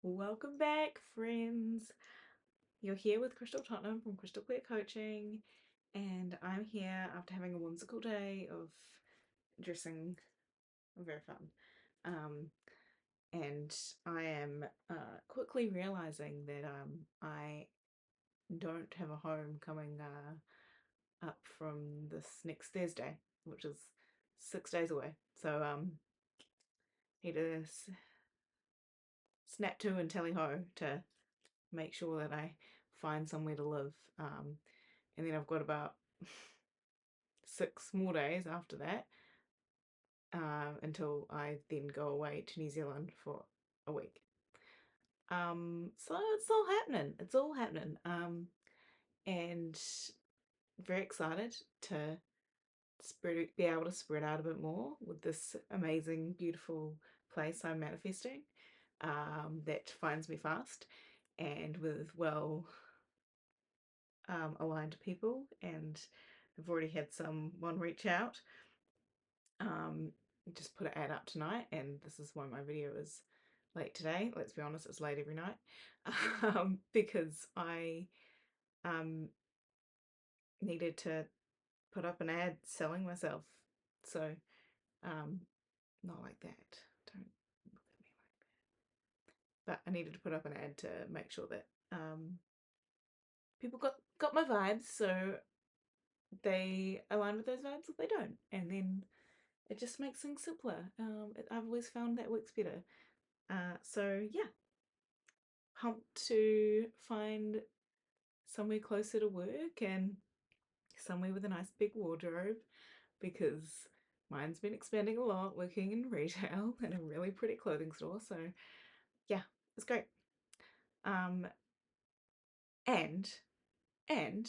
Welcome back, friends. You're here with Crystal Tottenham from Crystal Clear Coaching, and I'm here after having a whimsical day of dressing. Very fun. Um, and I am quickly realizing that I don't have a home coming up from this next Thursday, which is 6 days away. So need to snap to and tally ho to make sure that I find somewhere to live. And then I've got about 6 more days after that until I then go away to New Zealand for a week. So it's all happening. It's all happening. And very excited to be able to spread out a bit more with this amazing, beautiful place I'm manifesting that finds me fast and with aligned people. And I've already had someone reach out. Just put an ad up tonight, and this is why my video is late today. Let's be honest, it's late every night because I needed to put up an ad selling myself. So, not like that. Don't look at me like that. But I needed to put up an ad to make sure that people got my vibes, so they align with those vibes, or they don't, and then it just makes things simpler. I've always found that works better. So yeah, pumped to find somewhere closer to work and somewhere with a nice big wardrobe because mine's been expanding a lot working in retail in a really pretty clothing store. So yeah, it's great. Um, and and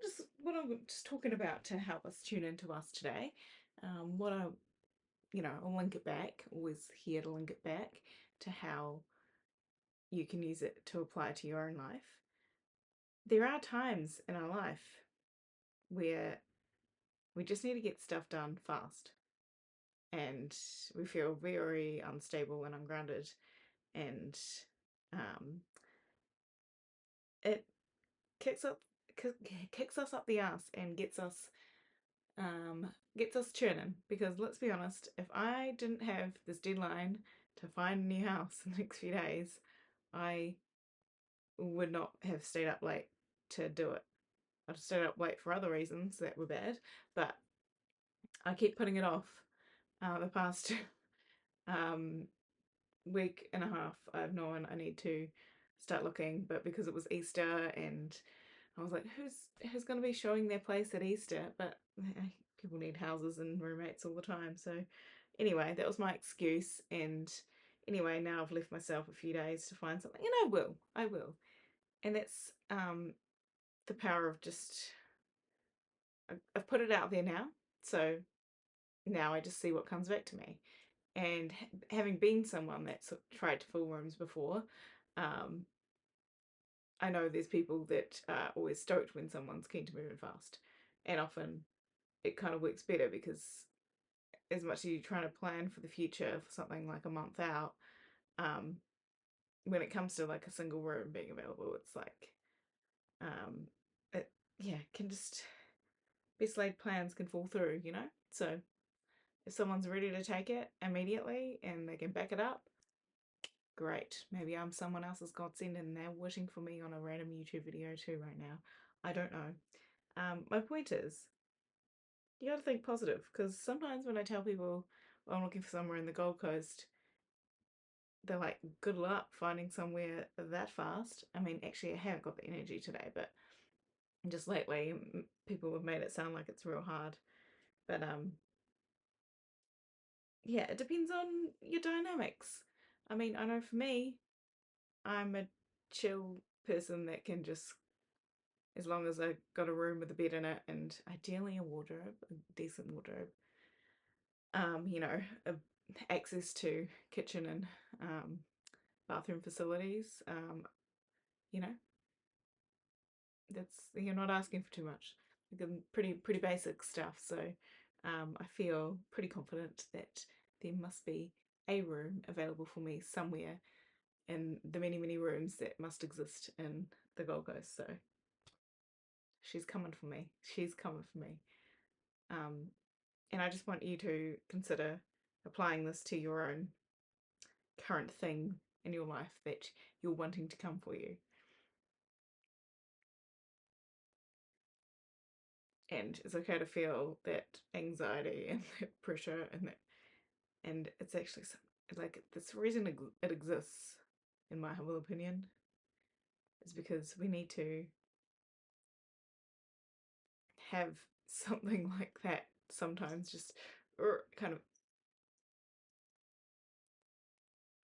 just what I'm just talking about to help us tune into us today. What I I'll link it back. Always here to link it back to how you can use it to apply to your own life. There are times in our life where we just need to get stuff done fast and we feel very unstable and ungrounded, and um, it kicks up kicks us up the ass and gets us churning, because let's be honest, if I didn't have this deadline to find a new house in the next few days, I would not have stayed up late to do it. I'd have stayed up late for other reasons that were bad, but I keep putting it off. The past um, week and a half, I've known I need to start looking, but because it was Easter and I was like, who's going to be showing their place at Easter? But people need houses and roommates all the time. So anyway, that was my excuse. And anyway, now I've left myself a few days to find something, and I will. And that's the power of just I've put it out there now. So now I just see what comes back to me. And having been someone that's tried to fill rooms before, um, I know there's people that are always stoked when someone's keen to move in fast. And often it kind of works better because as much as you're trying to plan for the future for something like a month out, um, when it comes to like a single room being available, it's like, um, it, yeah, can just, best laid plans can fall through, you know? So if someone's ready to take it immediately and they can back it up, great. Maybe I'm someone else's godsend and they're wishing for me on a random YouTube video too right now. I don't know. My point is, you gotta think positive, because sometimes when I tell people, well, I'm looking for somewhere in the Gold Coast, they're like, good luck finding somewhere that fast. I mean, actually, I haven't got the energy today, but just lately, people have made it sound like it's real hard. But yeah, it depends on your dynamics. I mean, I know for me, I'm a chill person that can just, as long as I got a room with a bed in it and ideally a wardrobe, a decent wardrobe, you know, access to kitchen and bathroom facilities, you know, you're not asking for too much. Like, pretty basic stuff. So I feel pretty confident that there must be a room available for me somewhere and the many, many rooms that must exist in the Gold Coast. So she's coming for me. She's coming for me. Um, and I just want you to consider applying this to your own current thing in your life that you're wanting to come for you. And it's okay to feel that anxiety and that pressure and it's actually like this reason it exists, in my humble opinion, is because we need to have something like that sometimes, just kind of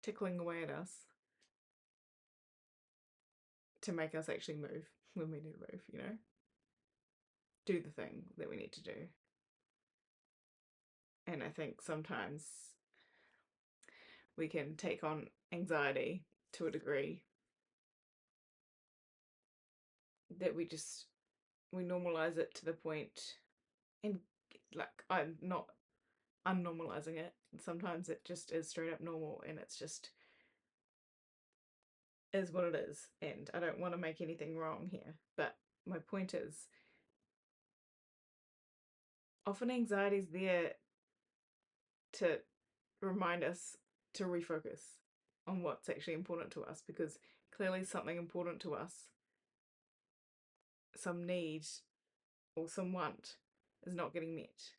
tickling away at us to make us actually move when we need to move, do the thing that we need to do. And I think sometimes we can take on anxiety to a degree that we normalize it to the point, and like I'm not unnormalizing it. Sometimes it just is straight up normal, and it's just is what it is. And I don't want to make anything wrong here, but my point is, often anxiety is there to remind us to refocus on what's actually important to us, because clearly something important to us, some need or some want, is not getting met,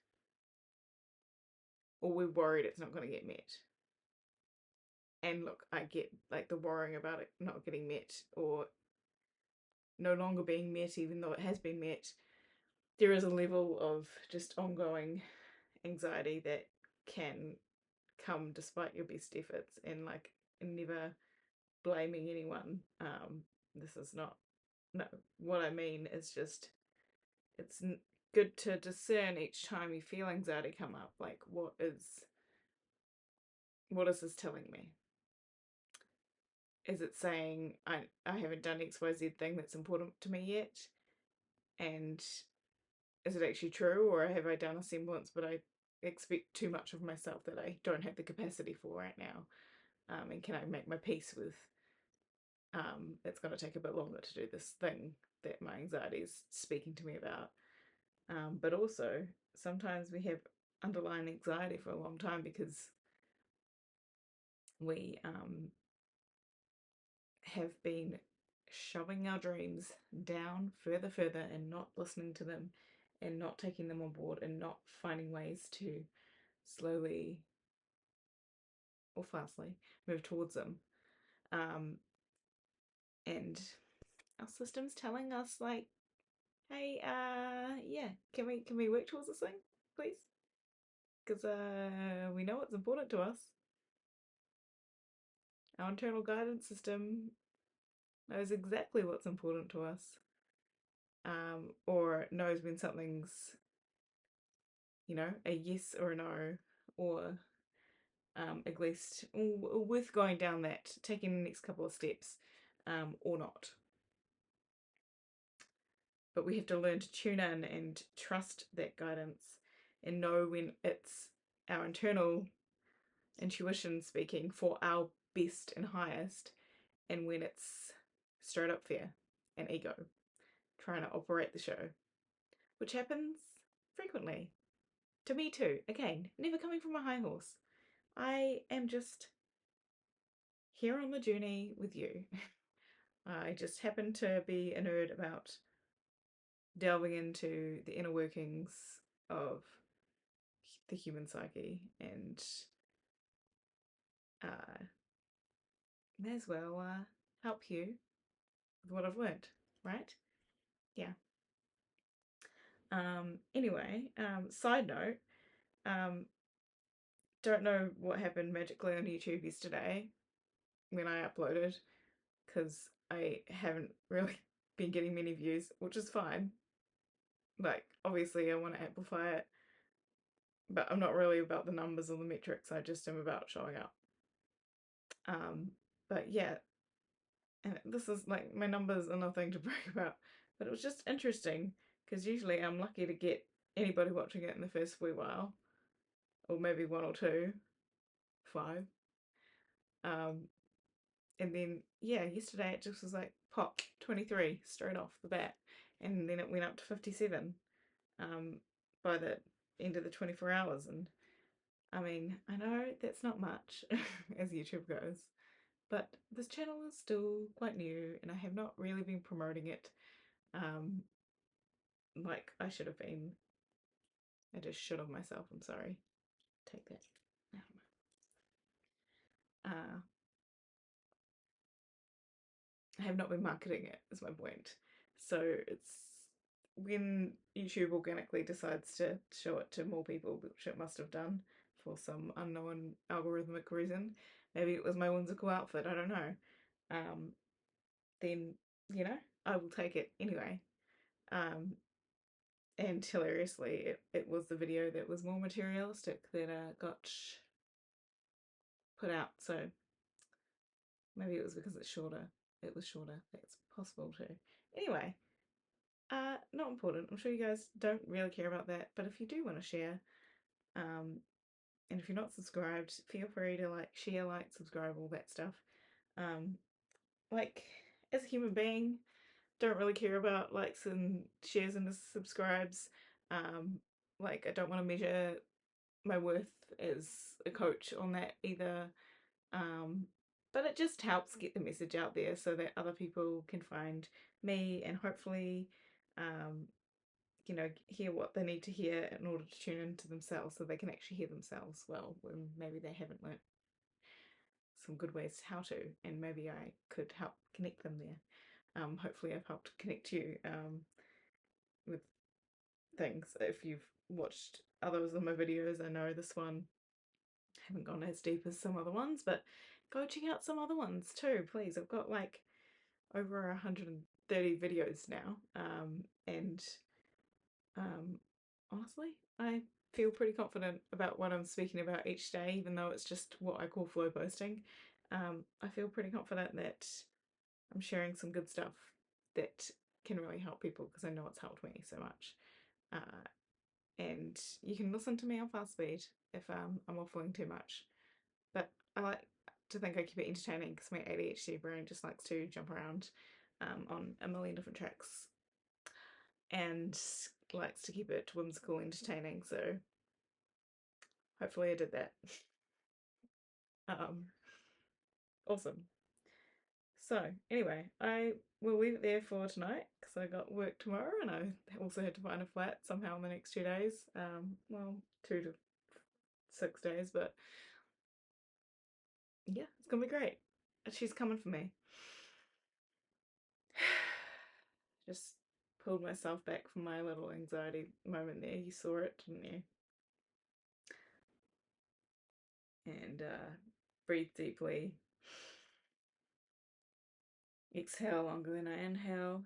or we're worried it's not going to get met. And look, I get like the worrying about it not getting met or no longer being met, even though it has been met. There is a level of just ongoing anxiety that can come despite your best efforts, and like never blaming anyone. This is not, no, what I mean is just it's good to discern each time you feel anxiety come up, like what is this telling me? Is it saying I haven't done XYZ thing that's important to me yet? And is it actually true, or have I done a semblance but I expect too much of myself that I don't have the capacity for right now? And can I make my peace with it's going to take a bit longer to do this thing that my anxiety is speaking to me about? But also, sometimes we have underlying anxiety for a long time because we have been shoving our dreams down further and not listening to them and not taking them on board and not finding ways to slowly or fastly move towards them. Um, and our system's telling us like, hey, yeah, can we work towards this thing, please? Because we know it's important to us. Our internal guidance system knows exactly what's important to us, or knows when something's, a yes or a no, or at least worth going down that, taking the next couple of steps, or not. But we have to learn to tune in and trust that guidance and know when it's our internal intuition speaking for our best and highest, and when it's straight up fear and ego trying to operate the show, which happens frequently. To me too. Again, never coming from a high horse. I am just here on the journey with you. I just happen to be a nerd about delving into the inner workings of the human psyche, and may as well help you with what I've learned, right? Yeah. Anyway, side note, um, don't know what happened magically on YouTube yesterday when I uploaded, because I haven't really been getting many views, which is fine. Like, obviously, I want to amplify it, but I'm not really about the numbers or the metrics. I just am about showing up. But yeah, and this is like, my numbers are nothing to brag about, but it was just interesting because usually I'm lucky to get anybody watching it in the first wee while, or maybe one or two, five. Um, And then yeah, yesterday it just was like pop 23 straight off the bat, and then it went up to 57 um, by the end of the 24 hours. And I mean, I know that's not much as YouTube goes, but this channel is still quite new, and I have not really been promoting it um, like I should have been. I just should have myself. I'm sorry. Take that. Uh, I have not been marketing it, is my point. So it's when YouTube organically decides to show it to more people, which it must have done for some unknown algorithmic reason. Maybe it was my whimsical outfit, I don't know. Um, then, you know, I will take it anyway. Um, and hilariously, it was the video that was more materialistic that got put out. So maybe it was because it's shorter. It was shorter. That's possible too. Anyway, not important. I'm sure you guys don't really care about that, but if you do want to share, and if you're not subscribed, feel free to like share, like, subscribe, all that stuff. Um, like, as a human being, don't really care about likes and shares and subscribes. Um, like, I don't want to measure my worth as a coach on that either. Um, but it just helps get the message out there so that other people can find me and hopefully, um, you know, hear what they need to hear in order to tune into themselves so they can actually hear themselves well when maybe they haven't learnt some good ways how to, and maybe I could help connect them there. Hopefully I've helped connect you with things. If you've watched others of my videos, I know this one I haven't gone as deep as some other ones, but go check out some other ones too, please. I've got like over 130 videos now, and honestly, I feel pretty confident about what I'm speaking about each day, even though it's just what I call flow posting. I feel pretty confident that I'm sharing some good stuff that can really help people because I know it's helped me so much. Uh, and you can listen to me on fast speed if I'm waffling too much. But I like to think I keep it entertaining because my ADHD brain just likes to jump around on a million different tracks and likes to keep it whimsical, entertaining. So hopefully I did that. Awesome. So anyway, I will leave it there for tonight because I got work tomorrow and I also had to find a flat somehow in the next 2 days. Well, 2 to 6 days, but yeah, it's gonna be great. She's coming for me. Just pulled myself back from my little anxiety moment there. You saw it, didn't you? And breathe deeply. Exhale longer than I inhale.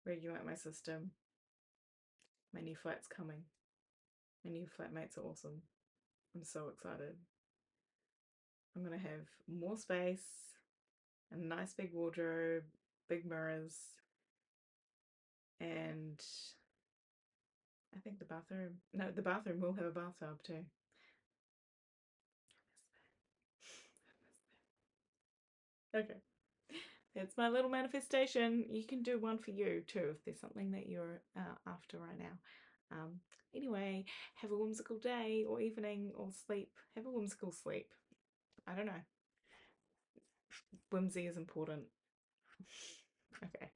Regulate my system. My new flat's coming. My new flatmates are awesome. I'm so excited. I'm gonna have more space, a nice big wardrobe, big mirrors, and I think the bathroom will have a bathtub too. Okay. It's my little manifestation. You can do one for you too if there's something that you're after right now. Anyway, have a whimsical day or evening or sleep. Have a whimsical sleep. I don't know. Whimsy is important. Okay.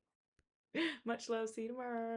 Much love. See you tomorrow.